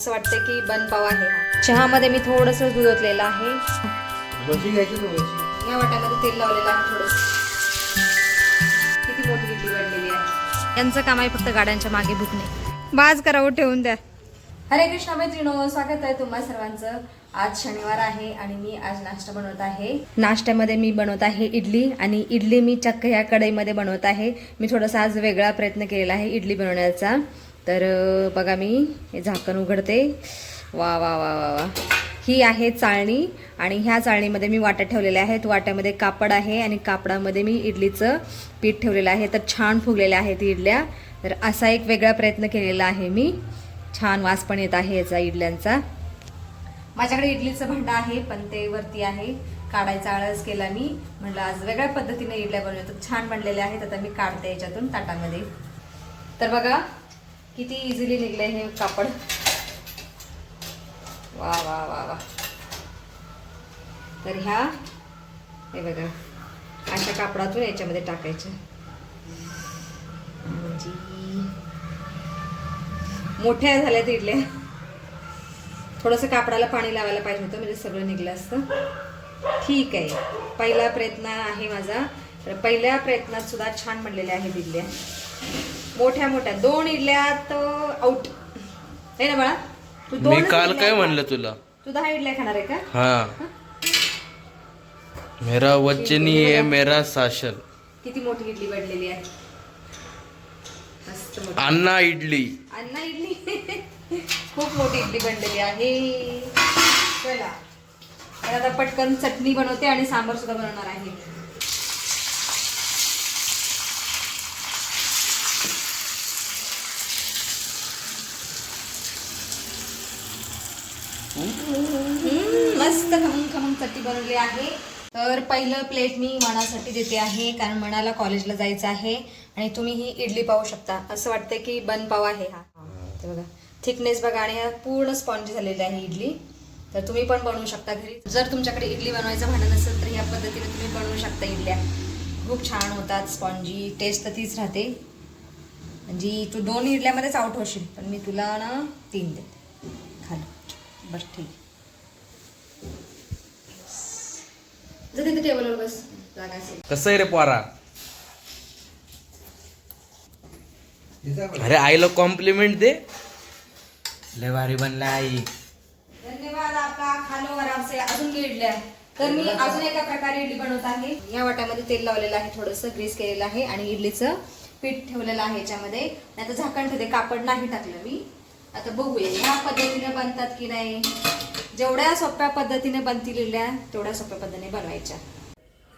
असं वाटतं की बन पाव आहे हा. चहामध्ये मी थोडंसं दूध ओतलेलं आहे. या वाट्यामध्ये तेल लावलेलं आहे थोडंसं. किती मोठी इडली वाढलेली आहे. यांचं काम आहे फक्त गाड्यांच्या मागे भुकणे. बाज करावं ठेवून द्या. हरे कृष्ण मैत्रिणो, स्वागत आहे तुम्हा सर्वांचं. आज शनिवार आहे आणि मी आज नाश्ता बनवत आहे. नाश्त्यामध्ये मी बनवत आहे इडली आणि इडली मी चक्क ह्या कढईमध्ये बनवत आहे. मी थोडासा आज वेगळा प्रयत्न केलेला आहे इडली बनवण्याचा. तर बघा मी हे झाकण उघडते. वा वा वा वा वा. ही आहे चाळणी आणि ह्या चाळणीमध्ये मी वाट्या ठेवलेल्या आहेत. वाट्यामध्ये कापड आहे आणि कापडामध्ये मी इडलीचं पीठ ठेवलेलं आहे. तर छान फुगलेल्या आहेत इडल्या. तर असा एक वेगळा प्रयत्न केलेला आहे मी. छान वास पण येत आहे याचा इडल्यांचा. माझ्याकडे इडलीचं भांडं आहे पण ते वरती आहे. काढायचा आळस केला मी. म्हटलं आज वेगळ्या पद्धतीने इडल्या बनवतो. छान बनलेल्या आहेत. आता मी काढते याच्यातून ताटामध्ये. तर बघा किती इझिली निघले हे कापड. वा वा वा वा. तर ह्या हे बघा अशा कापडातून याच्यामध्ये टाकायचं. मोठ्या झाल्यात इडल्या. थोडंसं कापडाला पाणी लावायला पाहिजे होतं म्हणजे सगळं निघलं असतं. ठीक आहे, पहिला प्रयत्न आहे माझा. तर पहिल्या प्रयत्नात सुद्धा छान बनलेल्या आहेत इडल्या. मोठ्या मोठ्या 2 इडल्यात आउट आहे ना बाळा. तू मी काल काय म्हणलं तुला? तू 10 इडल्या खाणार आहे का? हाँ, मेरा वचनी है मेरा शासन. किती मोठी इडली बनलेली आहे. मस्त मोठी. अन्ना इडली. अन्ना इडली. खूप मोठी इडली बनलेली आहे. चला तर आता पटकन चटणी बनवते आणि सांबार सुद्धा बनवणार आहे. मस्त खमंग खमंग चटणी बनवली आहे. तर पहिलं प्लेट मी मनासाठी देते आहे कारण मनाला कॉलेजला जायचं आहे. आणि तुम्ही ही इडली पाहू शकता. असं वाटतं की बन पाव आहे हा. ते बघा थिकनेस बघा आणि हा पूर्ण स्पॉन्जी झालेली आहे इडली. तर तुम्ही पण बनवू शकता घरी. जर तुमच्याकडे इडली बनवायचं भांडं नसेल तर या पद्धतीने तुम्ही बनवू शकता इडल्या. खूप छान होतात स्पॉन्जी. टेस्ट तर तीच राहते. म्हणजे तू 2 इडल्यामध्येच आउट होशील पण मी तुला ना 3 देते. खाली बस ठीक. जर तिथे टेबलवर बस जागा असेल. कसं आहे रे पोरा? अरे आईला कॉम्प्लिमेंट दे. लय भारी बनला आई. धन्यवाद आपला. खालो आराम से. अजून इडल्या. तर मी अजून एका प्रकारे इडली बनवत आहे. या वाट्यामध्ये तेल लावलेलं आहे, थोडंसं ग्रीस केलेलं आहे आणि इडलीचं पीठ ठेवलेलं आहे याच्यामध्ये. आता झाकण ठेवते. कापड नाही टाकलं मी. आता बघूया ह्या पद्धतीने बनतात की नाही. जेवढ्या सोप्या पद्धतीने बनतील इडल्या तेवढ्या सोप्या पद्धतीने बनवायच्या.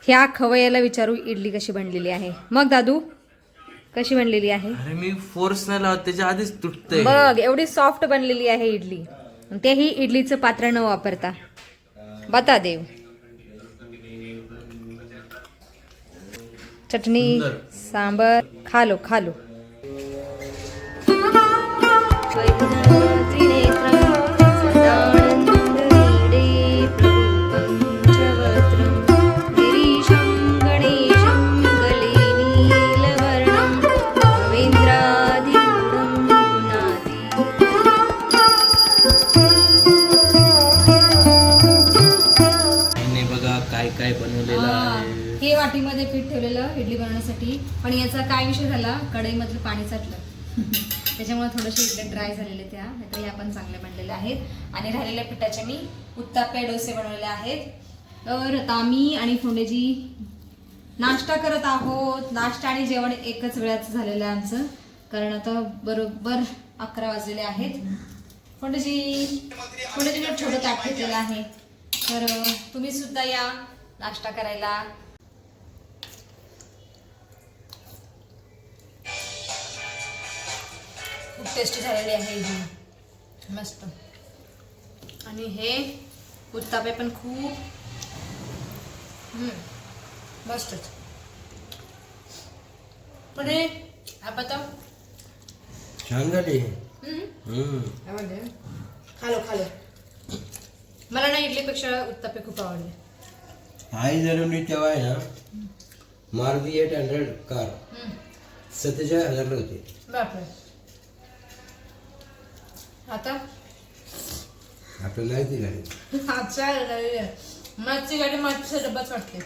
ह्या खवय्याला विचारू इडली कशी बनलेली आहे. मग दादू कशी बनलेली आहे? अरे मी फोर्स नाही लावत, त्याच्या आधीच तुटतंय. बघ एवढी सॉफ्ट बनलेली आहे इडली. तेही इडलीचं पात्र न वापरता. बता देव. चटणी सांबर खालो खालो. काय बनवलेलं आहे. हे वाटीमध्ये पीठ ठेवलेलं इडली बनवण्यासाठी. पण याचा काय विषय झाला, कढईमधलं पाणी साठलं. त्याच्यामुळे थोडेसे इडले ड्राय झालेले त्या. नाहीतर ह्या पण चांगल्या बनलेल्या आहेत. आणि राहिलेल्या पिठाचे मी उत्ताप्पे डोसे बनवलेले आहेत. तर आता मी आणि फोंडेजी नाश्ता करत आहोत. नाश्ता आणि जेवण एकच वेळाच झालेलं आहे आमचं. कारण आता बरोबर 11 वाजलेले आहेत. फोंडेजी छोटं ताट घेतलेलं आहे. तर तुम्ही सुद्धा या नाश्ता करायला. खूप टेस्टी झालेली आहे इडली. मस्त. आणि हे उत्तापे पण खूप मस्तच. पण हे आता छान झाली. खालो खालो. मला ना इडलीपेक्षा उत्तापे खूप आवडले. आई जन्मली तेव्हा आहे ना मारुती 800 कार 47,000 होती. बापरे. आता आता नाही ती गाडी. अच्छा माझी गाडी माझ्या डब्बाच वाटते.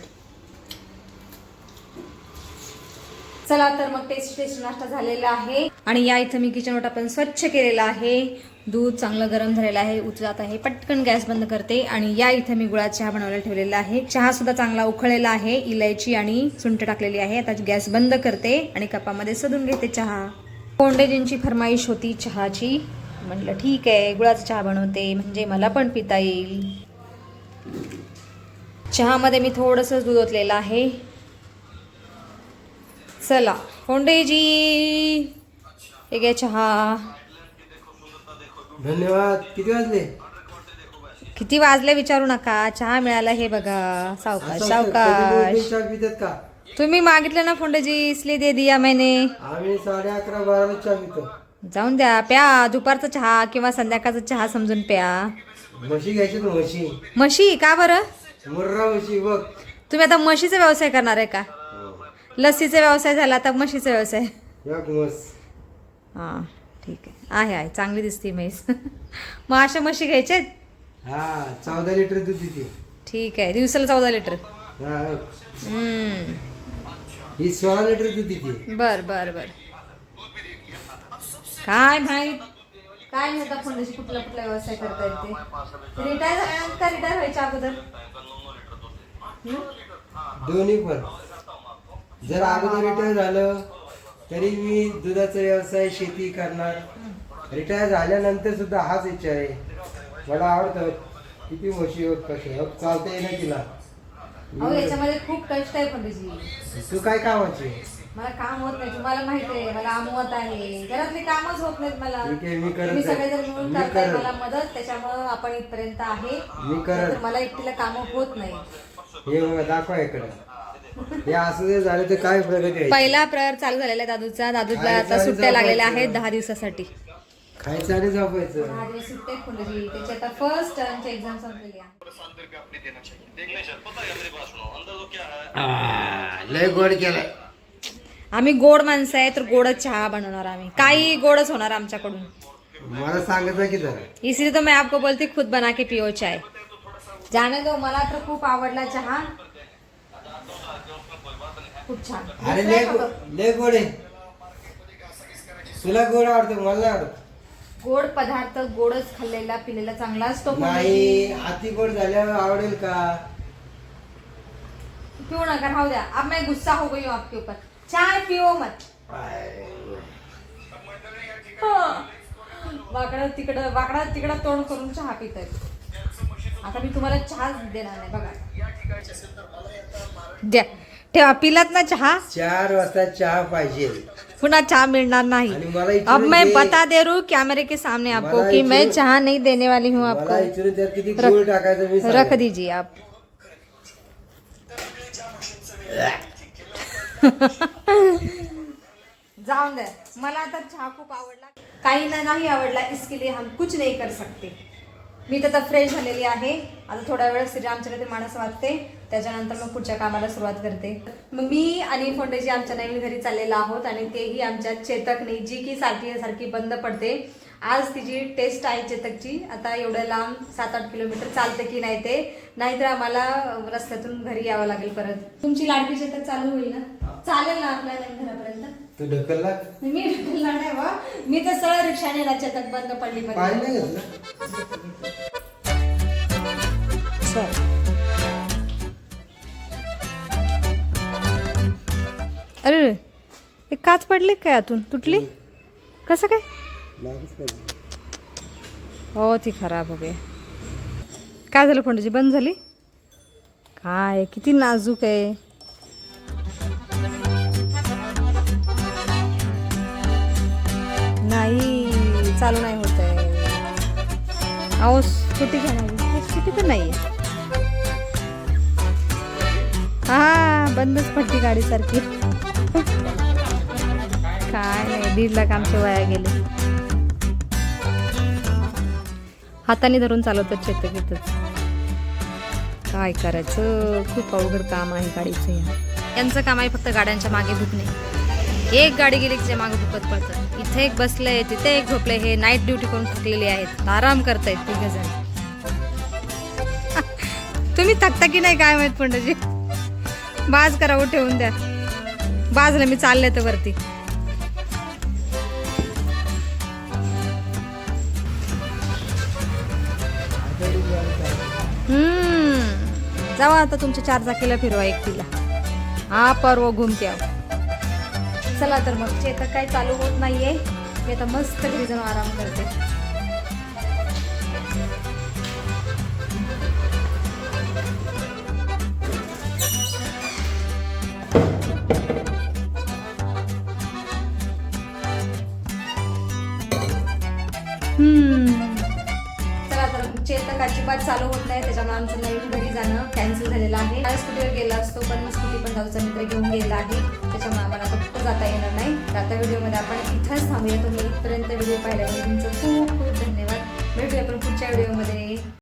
चला तर मग टेस्ट नाश्ता झालेला आहे आणि या इथं मी किचन ओटा पण स्वच्छ केलेला आहे. दूध चांगलं गरम झालेलं आहे, उचलत आहे. पटकन गॅस बंद करते आणि या इथं मी गुळाचा चहा बनवायला ठेवलेला आहे. चहा सुद्धा चांगला उकळलेला आहे. इलायची आणि सुंठ टाकलेली आहे. आता गॅस बंद करते आणि कपामध्ये सदून घेते चहा. कोंडेजींची फरमाईश होती चहाची. म्हटलं ठीक आहे, गुळाचा चहा बनवते म्हणजे मला पण पिता येईल. चहामध्ये मी थोडंसं दूध ओतलेलं आहे. चला कोंडेजी, हे घ्या चहा. धन्यवाद. किती वाजले? किती वाजले विचारू नका, चहा मिळाला हे बघा. सावकाश सावकाश. चहा पितात का? तुम्ही मागितलं ना फोंडेजी, इसलिए दे दिया मैंने. आम्ही 11:30-12 चहा पितो. जाऊन द्या, प्या. दुपारचा चहा किंवा संध्याकाळचा चहा समजून प्या. म्हशी घ्यायची ना, म्हशी. म्हशी का बरं? मुर्रा म्हशी बघ. तुम्ही आता म्हशीचा व्यवसाय करणार आहे का? लस्सीचा व्यवसाय झाला आता म्हशीचा व्यवसाय. एक म्हस. हां ठीक आहे. आहे चांगली दिसते म्हैस. मग अशा म्हशी घ्यायच्या आहेत? हा 14 लिटर दूध देते. ठीक आहे, दिवसाला 14 लिटर. हा, हम्म. ही 16 लिटर दूध देते. बर बर बर. काय माहित काय नाही आता फोंडेजी कुठला कुठला व्यवसाय करता येते. रिटायर झाल्यानंतर रिटायर व्हायच्या अगोदर? दोन्ही पण. जर अगोदर रिटायर झालं तरी मी दुधाचा व्यवसाय, शेती करणार. रिटायर झाल्यानंतर सुद्धा हाच इच्छा आहे. मला आवडतं किती म्हशी होत कसे होत चालता येईना तिला. अहो याच्यामध्ये खूप कष्ट आहे फोंडेजी. तू काय कामाची? मला काम होत नाही, तुम्हाला माहित आहे. मला आमवत आहे, घरातले कामच होत नाहीत मला. ठीक आहे, मी करत तुम्ही आहे. सगळेजण मिळून मी करताय करत. मला मदत, त्याच्यामुळं आपण इथपर्यंत आहे. मी करत. नाहीतर मला एकटीला कामं होत नाही. हे बघा, दाखवा इकडे. हे असं जर झालं तर काय प्रगती आहे? पहिला प्रहार चालू झालेला आहे दादूचा. दादूला आता सुट्ट्या लागलेल्या आहेत 10 दिवसासाठी. खायचं आणि झोपायचं. 10 दिवस सुट्टे आहेत फोंडेजी. त्याची आता फर्स्ट टर्मची एक्झाम संपलेली आहे. लय गोड केलाय. आम्ही गोड माणसं आहे तर गोडच चहा बनवणार आम्ही. काही गोडच होणार आमच्याकडून. मला सांगायचं की जरा. इसलिए तो मैं आपको बोलती खुद बना के पियो चाय. जाने दो, मला तर खूप आवडला चहा. खूप छान. अरे लय गोड आहे. तुला गोड आवडतं, मला नाही आवडत. गोड पदार्थ गोडच खाल्लेला पिलेला चांगला असतो. नाही, अति गोड झाल्यावर आवडेल का? पिऊ नका, राहू द्या. अब मैं गुस्सा हो गई हूँ आपके ऊपर. चाय पिओ मत. वाकडं तिकडं तोंड करून चहा पित आहे. आता मी तुम्हाला चहा देणार नाही बघा. द्या, ठेवा. पिलात ना चहा? 4 वाजता चहा पाहिजे. पुन्हा चहा मिळणार नाही. आणि मला इकडून अब मैं दे. बता दे रही हूँ कैमरे के सामने आपको मला कि मैं इकडून- चाह नहीं देने वाली हूँ मला आपको. इकडून त्यात किती गोड टाकायचं मी रख सांगेन. दीजिए आप. जाऊन द्या. मला आता चहा खूप आवडला. काही नाही आवडला, इसके लिए हम कुछ नहीं कर सकते. मी तर आता फ्रेश झालेली आहे. आता थोडा वेळ श्रीरामचरित्र मानस वाचते, त्याच्यानंतर मग पुढच्या कामाला सुरुवात करते. मग मी आणि फोंडेजी आमच्या नवीन घरी चाललेलो आहोत आणि तेही आमच्या चेतकने, जी की सारखी बंद पडते. आज तिची टेस्ट आहे चेतकची. आता एवढं लांब 7-8 किलोमीटर चालते की नाही ते, नाहीतर आम्हाला रस्त्यातून घरी यावं लागेल परत. तुमची लाडकी चेतक चालू होईल ना? चालेल ना आपल्या नवीन घरापर्यंत? तू ढकलला? मी ढकलला नाही बा. मी तर सरळ रिक्षाने ना चेतक बंद पडली पाणी मध्ये. नाही घेतलं? अरे एक काच पडली काय आतून? तुटली कसं काय? हो ती खराब हो गई. काय झालं फोंडेजी, बंद झाली काय? किती नाजूक आहे. नाही चालू नाही होत आहे. अहो स्कूटी घ्या ना. स्कूटी पण नाही आहे. हा बंदच पडली गाडी सारखी. काय नाही, 1.5 लाख आमचे वाया गेले. हाताने धरून चालवतात चेतक इथंच. काय करायचं, खूप अवघड काम आहे गाडीचं. यांचं काम आहे फक्त गाड्यांच्या मागे भुकणे. एक गाडी गेली की मागे भुकत पडतं. इथे एक बसलंय, तिथे एक झोपलंय. हे नाईट ड्युटी करून थकलेले आहेत, आराम करतायत 3 जण. तुम्ही थकता की नाही काय माहित पंडजी. बाज करा ठेवून द्या. बाजला मी चालले तर वरती. जावा आता तुमच्या 4 चाकीला फिरवा एकटीला. हा पर्व घुमते आहो. चला तर मग चेतक काय चालू होत नाहीये. मी आता मस्त घरी जाऊन आराम करते. चला तर चेतक अजिबात चालू होत नाही, त्याच्यामुळे आमचं नवीन घरी जाणं कॅन्सल झालेलं आहे. आज स्कूटीवर गेला असतो पण स्कूटी पण जाऊचा मित्र घेऊन गेला आहे, त्याच्यामुळे आम्हाला फक्त जाता येणार नाही. तर आता व्हिडिओमध्ये आपण इथंच थांबूया. तुम्ही इथपर्यंत व्हिडिओ पाहिल्याबद्दल तुमचं खूप खूप धन्यवाद. भेटूया आपण पुढच्या व्हिडिओमध्ये.